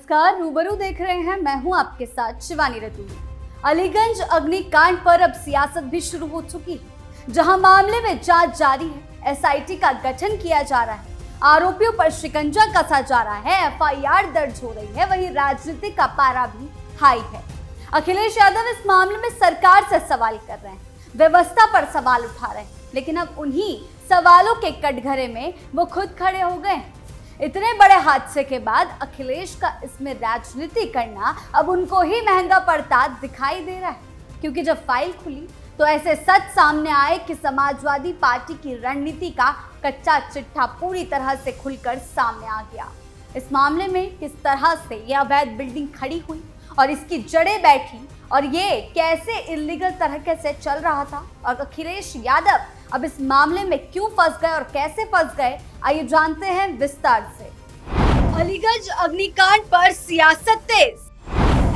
नमस्कार, रूबरू देख रहे हैं। मैं हूं आपके साथ शिवानी रतूड़ी। अलीगंज अग्निकांड पर अब सियासत भी शुरू हो चुकी है, जहां मामले में जांच जारी है। एसआईटी का गठन किया जा रहा है, आरोपियों पर शिकंजा कसा जा रहा है, एफआईआर दर्ज हो रही है। वहीं राजनीति का पारा भी हाई है। अखिलेश यादव इस मामले में सरकार से सवाल कर रहे हैं, व्यवस्था पर सवाल उठा रहे हैं, लेकिन अब उन्हीं सवालों के कटघरे में वो खुद खड़े हो गए। इतने बड़े हादसे के बाद अखिलेश का इसमें राजनीति करना अब उनको ही महंगा पड़ता दिखाई दे रहा है, क्योंकि जब फाइल खुली तो ऐसे सच सामने आए कि समाजवादी पार्टी की रणनीति का कच्चा चिट्ठा पूरी तरह से खुलकर सामने आ गया। इस मामले में किस तरह से यह अवैध बिल्डिंग खड़ी हुई और इसकी जड़ें बैठी और ये कैसे इल्लीगल तरीके से चल रहा था, और अखिलेश यादव अब इस मामले में क्यों फंस गए और कैसे फंस गए, आइए जानते हैं विस्तार से। अलीगंज अग्निकांड पर सियासत तेज,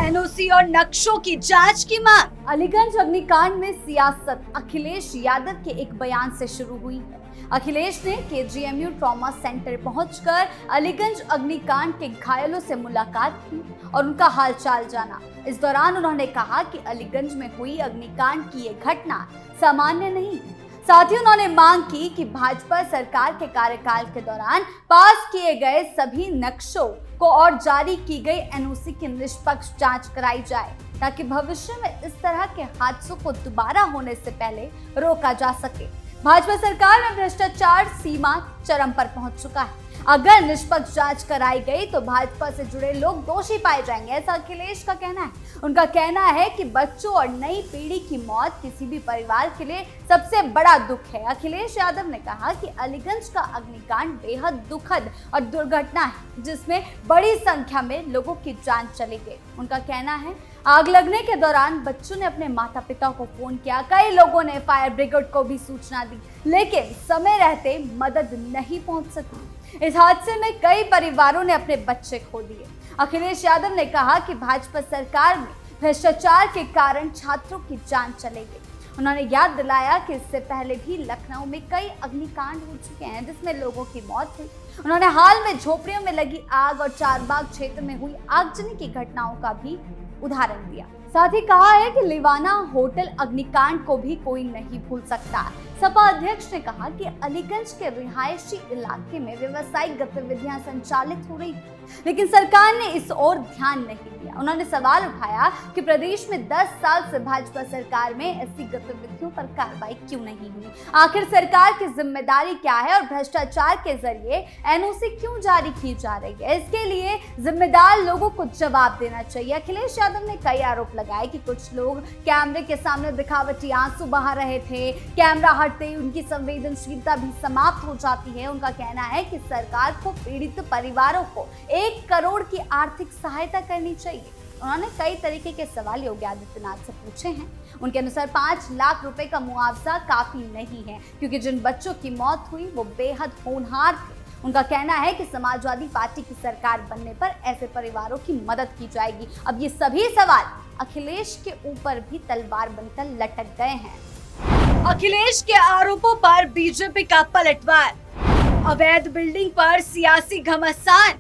एनओसी और नक्शों की जांच की मांग। अलीगंज अग्निकांड में सियासत अखिलेश यादव के एक बयान से शुरू हुई है। अखिलेश ने केजीएमयू ट्रॉमा सेंटर पहुंचकर अलीगंज अग्निकांड के घायलों से मुलाकात की और उनका हालचाल जाना। इस दौरान उन्होंने कहा कि अलीगंज में हुई अग्निकांड की ये घटना सामान्य नहीं है। साथ ही उन्होंने मांग की कि भाजपा सरकार के कार्यकाल के दौरान पास किए गए सभी नक्शों को और जारी की गई एनओसी की निष्पक्ष जांच कराई जाए, ताकि भविष्य में इस तरह के हादसों को दोबारा होने से पहले रोका जा सके। भाजपा सरकार में भ्रष्टाचार सीमा चरम पर पहुंच चुका है। अगर निष्पक्ष जांच कराई गई तो भाजपा से जुड़े लोग दोषी पाए जाएंगे, ऐसा अखिलेश का कहना है। उनका कहना है कि बच्चों और नई पीढ़ी की मौत किसी भी परिवार के लिए सबसे बड़ा दुख है। अखिलेश यादव ने कहा कि अलीगंज का अग्निकांड बेहद दुखद और दुर्घटना है, जिसमें बड़ी संख्या में लोगों की जान चली गई। उनका कहना है, आग लगने के दौरान बच्चों ने अपने माता पिता को फोन किया, कई लोगों ने फायर ब्रिगेड को भी सूचना दी, लेकिन समय रहते मदद नहीं पहुंच सकी। इस हादसे में कई परिवारों ने अपने बच्चे खो दिए। अखिलेश यादव ने कहा कि भाजपा सरकार में भ्रष्टाचार के कारण छात्रों की जान चली गई। उन्होंने याद दिलाया कि इससे पहले भी लखनऊ में कई अग्निकांड हो चुके हैं, जिसमें लोगों की मौत हुई। उन्होंने हाल में झोपड़ियों में लगी आग और चारबाग क्षेत्र में हुई आगजनी की घटनाओं का भी उदाहरण दिया। साथ ही कहा है कि लिवाना होटल अग्निकांड को भी कोई नहीं भूल सकता। सपा अध्यक्ष ने कहा कि अलीगंज के रिहायशी इलाके में व्यवसायिक गतिविधियां संचालित हो रही थी, लेकिन सरकार ने इस ओर ध्यान नहीं दिया। उन्होंने सवाल उठाया कि प्रदेश में 10 साल से भाजपा सरकार में ऐसी गतिविधियों पर कार्रवाई क्यों नहीं हुई। आखिर सरकार की जिम्मेदारी क्या है और भ्रष्टाचार के जरिए एनओसी क्यों जारी की जा रही है। इसके लिए जिम्मेदार लोगों को जवाब देना चाहिए। अखिलेश यादव ने कई आरोप लगाए कि कुछ लोग कैमरे के सामने दिखावटी आंसू बहा रहे थे, कैमरा हटते ही उनकी संवेदनशीलता भी समाप्त हो जाती है। उनका कहना है कि सरकार को पीड़ित परिवारों को 1 करोड़ की आर्थिक सहायता करनी चाहिए। उन्होंने कई तरीके के सवाल योगी आदित्यनाथ से पूछे हैं। उनके अनुसार 5 लाख रुपए का मुआवजा काफी नहीं है, क्योंकि जिन बच्चों की मौत हुई वो बेहद होनहार थे। उनका कहना है कि समाजवादी पार्टी की सरकार बनने पर ऐसे परिवारों की मदद की जाएगी। अब ये सभी सवाल अखिलेश के ऊपर भी तलवार बनकर लटक गए हैं। अखिलेश के आरोपों पर बीजेपी का पलटवार, अवैध बिल्डिंग पर सियासी घमासान,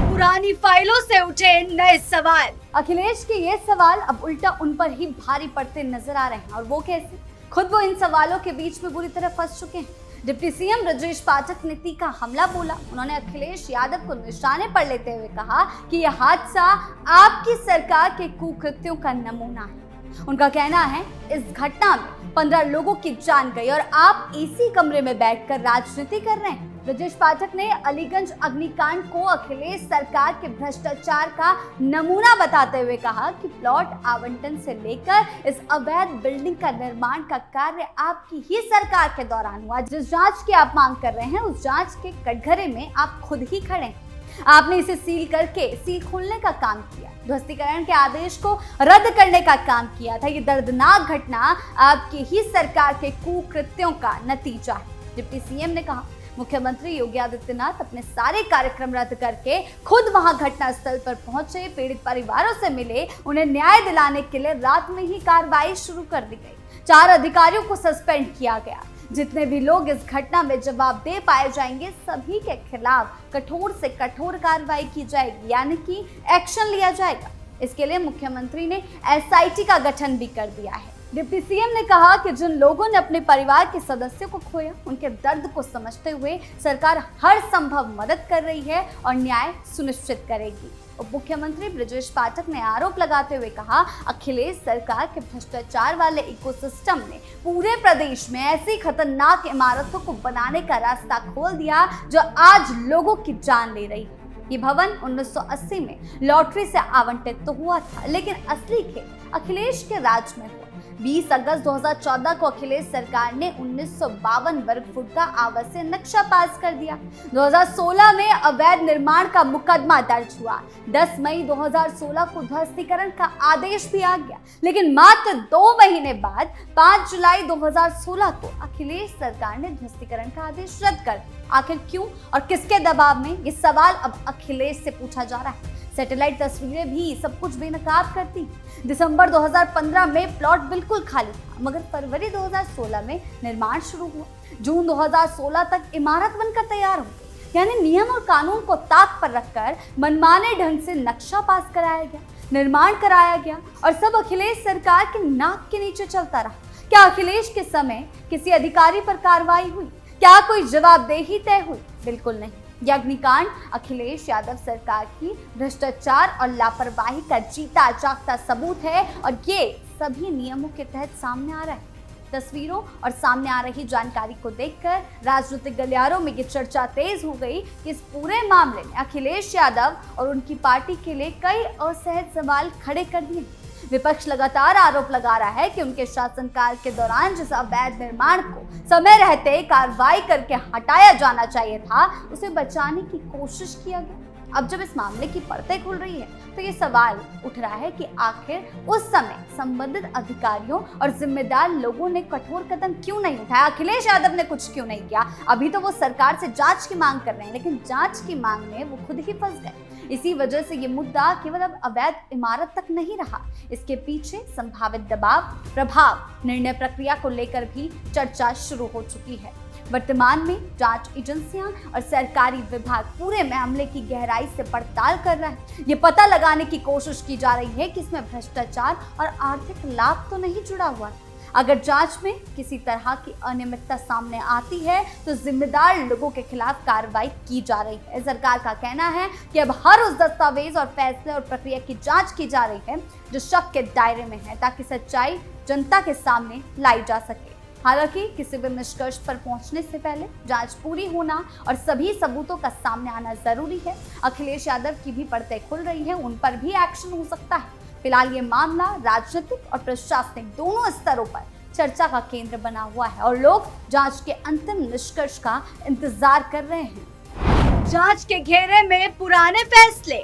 पुरानी फाइलों से उठे नए सवाल। अखिलेश के ये सवाल अब उल्टा उन पर ही भारी पड़ते नजर आ रहे हैं, और वो कैसे? खुद वो इन सवालों के बीच में बुरी तरह फंस चुके हैं। डिप्टी सीएम ब्रजेश पाठक ने तीखा हमला बोला। उन्होंने अखिलेश यादव को निशाने पर लेते हुए कहा कि यह हादसा आपकी सरकार के कुकृत्यों का नमूना है। उनका कहना है, इस घटना में 15 लोगों की जान गई और आप एसी कमरे में बैठकर राजनीति कर रहे हैं। ब्रजेश पाठक ने अलीगंज अग्निकांड को अखिलेश सरकार के भ्रष्टाचार का नमूना बताते हुए कहा कि प्लॉट आवंटन से लेकर इस अवैध बिल्डिंग का निर्माण का कार्य आपकी ही सरकार के दौरान हुआ। जिस जांच की आप मांग कर रहे हैं, उस जांच के कटघरे में आप खुद ही खड़े हैं। आपने इसे सील करके सील खोलने का काम किया, ध्वस्तीकरण के आदेश को रद्द करने का काम किया था। ये दर्दनाक घटना आपकी ही सरकार के कुकृत्यों का नतीजा है। डिप्टी सीएम ने कहा, मुख्यमंत्री योगी आदित्यनाथ अपने सारे कार्यक्रम रद्द करके खुद वहां घटनास्थल पर पहुंचे, पीड़ित परिवारों से मिले, उन्हें न्याय दिलाने के लिए रात में ही कार्रवाई शुरू कर दी गई। 4 अधिकारियों को सस्पेंड किया गया। जितने भी लोग इस घटना में जवाबदेह पाए जाएंगे सभी के खिलाफ कठोर से कठोर कार्रवाई की जाएगी, यानी कि एक्शन लिया जाएगा। इसके लिए मुख्यमंत्री ने एसआईटी का गठन भी कर दिया है। डिप्टी सीएम ने कहा कि जिन लोगों ने अपने परिवार के सदस्यों को खोया, उनके दर्द को समझते हुए सरकार हर संभव मदद कर रही है और न्याय सुनिश्चित करेगी। उप मुख्यमंत्री ब्रजेश पाठक ने आरोप लगाते हुए कहा, अखिलेश सरकार के भ्रष्टाचार वाले इकोसिस्टम ने पूरे प्रदेश में ऐसी खतरनाक इमारतों को बनाने का रास्ता खोल दिया जो आज लोगों की जान ले रही है। ये भवन 1980 में लॉटरी से आवंटित तो हुआ था, लेकिन असली खेल अखिलेश के राज में हुआ। 20 अगस्त 2014 को अखिलेश सरकार ने 1952 वर्ग फुट का आवासीय नक्शा पास कर दिया। 2016 में अवैध निर्माण का मुकदमा दर्ज हुआ। 10 मई 2016 को ध्वस्तीकरण का आदेश भी आ गया, लेकिन मात्र 2 महीने बाद 5 जुलाई 2016 को अखिलेश सरकार ने ध्वस्तीकरण का आदेश रद्द कर दिया। आखिर क्यों और किसके दबाव में, ये सवाल अब अखिलेश से पूछा जा रहा है। सैटेलाइट तस्वीरें भी सब कुछ बेनकाब करती। दिसंबर 2015 में प्लॉट बिल्कुल खाली था, मगर फरवरी 2016 में निर्माण शुरू हुआ। जून 2016 तक इमारत बनकर तैयार हो गई, यानी नियम और कानून को ताक पर रखकर मनमाने ढंग से नक्शा पास कराया गया, निर्माण कराया गया और सब अखिलेश सरकार के नाक के नीचे चलता रहा। क्या अखिलेश के समय किसी अधिकारी पर कार्रवाई हुई? क्या कोई जवाबदेही तय हुई? बिल्कुल नहीं। यह अग्निकांड अखिलेश यादव सरकार की भ्रष्टाचार और लापरवाही का जीता जागता सबूत है और ये सभी नियमों के तहत सामने आ रहा है। तस्वीरों और सामने आ रही जानकारी को देखकर राजनीतिक गलियारों में ये चर्चा तेज हो गई कि इस पूरे मामले में अखिलेश यादव और उनकी पार्टी के लिए कई असहज सवाल खड़े कर दिए। विपक्ष लगातार आरोप लगा रहा है कि उनके शासनकाल के दौरान जिस अवैध निर्माण को समय रहते कार्रवाई करके हटाया जाना चाहिए था, उसे बचाने की कोशिश किया गया। अब जब इस मामले की परतें खुल रही है तो ये सवाल उठ रहा है कि आखिर उस समय संबंधित अधिकारियों और जिम्मेदार लोगों ने कठोर कदम क्यों नहीं उठाया? अखिलेश यादव ने कुछ क्यों नहीं किया? अभी तो वो सरकार से जांच की मांग कर रहे हैं, लेकिन जांच की मांग में वो खुद ही फंस गए। इसी वजह से ये मुद्दा केवल अब अवैध इमारत तक नहीं रहा, इसके पीछे संभावित दबाव, प्रभाव, निर्णय प्रक्रिया को लेकर भी चर्चा शुरू हो चुकी है। वर्तमान में जांच एजेंसियां और सरकारी विभाग पूरे मामले की गहराई से पड़ताल कर रहा है। ये पता लगाने की कोशिश की जा रही है कि इसमें भ्रष्टाचार और आर्थिक लाभ तो नहीं जुड़ा हुआ है। अगर जांच में किसी तरह की अनियमितता सामने आती है तो जिम्मेदार लोगों के खिलाफ कार्रवाई की जा रही है। सरकार का कहना है कि अब हर उस दस्तावेज और फैसले और प्रक्रिया की जांच की जा रही है जो शक के दायरे में है, ताकि सच्चाई जनता के सामने लाई जा सके। हालांकि किसी भी निष्कर्ष पर पहुंचने से पहले जांच पूरी होना और सभी सबूतों का सामने आना जरूरी है। अखिलेश यादव की भी परतें खुल रही है, उन पर भी एक्शन हो सकता है। फिलहाल ये मामला राजनीतिक और प्रशासनिक दोनों स्तरों पर चर्चा का केंद्र बना हुआ है और लोग जांच के अंतिम निष्कर्ष का इंतजार कर रहे हैं। जांच के घेरे में पुराने फैसले,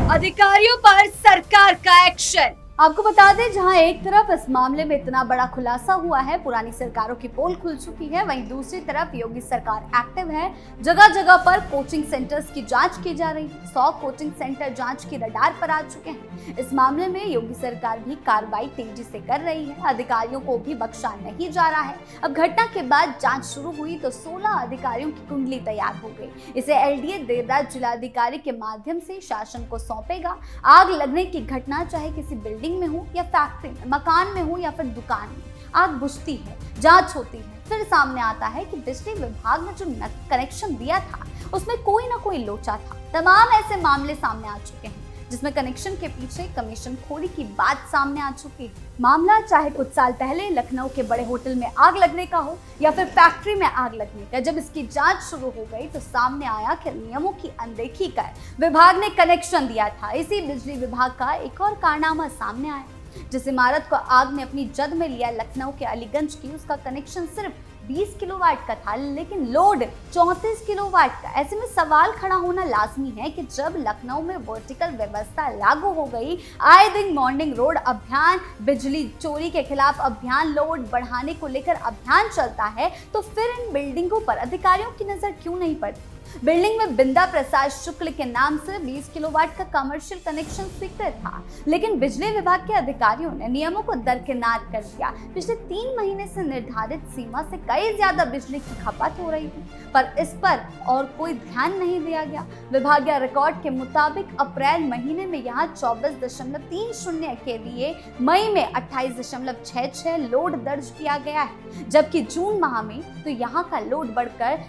अधिकारियों पर सरकार का एक्शन। आपको बता दें, जहां एक तरफ इस मामले में इतना बड़ा खुलासा हुआ है, पुरानी सरकारों की पोल खुल चुकी है, वहीं दूसरी तरफ योगी सरकार एक्टिव है। जगह जगह पर कोचिंग सेंटर्स की जांच की जा रही है। 100 कोचिंग सेंटर जांच की रडार पर आ चुके हैं। इस मामले में योगी सरकार भी कार्रवाई तेजी से कर रही है। अधिकारियों को भी बख्शा नहीं जा रहा है। अब घटना के बाद जांच शुरू हुई तो 16 अधिकारियों की कुंडली तैयार हो गई। इसे एलडीए देर रात जिलाधिकारी के माध्यम से शासन को सौंपेगा। आग लगने की घटना चाहे किसी बिल्डिंग में हो या फैक्ट्री में, मकान में हो या फिर दुकान में, आग बुझती है, जांच होती है, फिर सामने आता है कि बिजली विभाग ने जो कनेक्शन दिया था उसमें कोई ना कोई लोचा था। तमाम ऐसे मामले सामने आ चुके हैं जिसमें कनेक्शन के पीछे कमीशन खोरी की बात सामने आ चुकी है। मामला चाहे कुछ साल पहले लखनऊ के बड़े होटल में आग लगने का हो या फिर फैक्ट्री में आग लगने का, जब इसकी जांच शुरू हो गई तो सामने आया कि नियमों की अनदेखी कर विभाग ने कनेक्शन दिया था। इसी बिजली विभाग का एक और कारनामा सामने आया। जिस इमारत को आग ने अपनी जद में लिया लखनऊ के अलीगंज की, उसका कनेक्शन सिर्फ 20 किलोवाट का था, लेकिन लोड 34 किलोवाट का। ऐसे में सवाल खड़ा होना लाजमी है कि जब लखनऊ में वर्टिकल व्यवस्था लागू हो गई, आए दिन मॉर्निंग रोड अभियान, बिजली चोरी के खिलाफ अभियान, लोड बढ़ाने को लेकर अभियान चलता है, तो फिर इन बिल्डिंगों पर अधिकारियों की नजर क्यों नहीं पड़ती? बिल्डिंग में बिंदा प्रसाद शुक्ल के नाम से 20 किलोवाट का कमर्शियल कनेक्शन स्वीकृत था, लेकिन बिजली विभाग के अधिकारियों ने नियमों को दरकिनार कर दिया। पिछले 3 महीने से निर्धारित सीमा से कई ज्यादा बिजली की खपत हो रही थी, पर इस पर और कोई ध्यान नहीं दिया गया। विभागीय रिकॉर्ड के मुताबिक अप्रैल महीने में यहाँ 24.30 केवीए, मई में 28.66 लोड दर्ज किया गया है, जबकि जून माह में तो यहाँ का लोड बढ़कर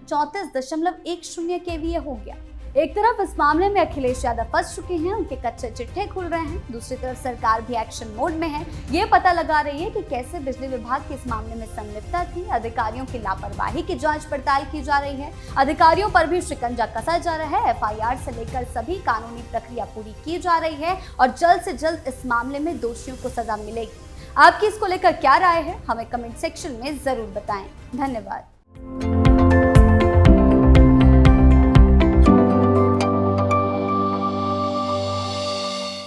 34.10 केवीए हो गया। एक तरफ इस मामले में अखिलेश यादव फंस चुके हैं, उनके कच्चे चिट्ठे खुल रहे हैं, दूसरी तरफ सरकार भी एक्शन मोड में है। ये पता लगा रही है कि कैसे बिजली विभाग की इस मामले में संलिप्तता थी। अधिकारियों की लापरवाही की जांच पड़ताल की जा रही है, अधिकारियों पर भी शिकंजा कसा जा रहा है। एफआईआर से लेकर सभी कानूनी प्रक्रिया पूरी की जा रही है और जल्द से जल्द इस मामले में दोषियों को सजा मिलेगी। आपकी इसको लेकर क्या राय है, हमें कमेंट सेक्शन में जरूर बताएं। धन्यवाद।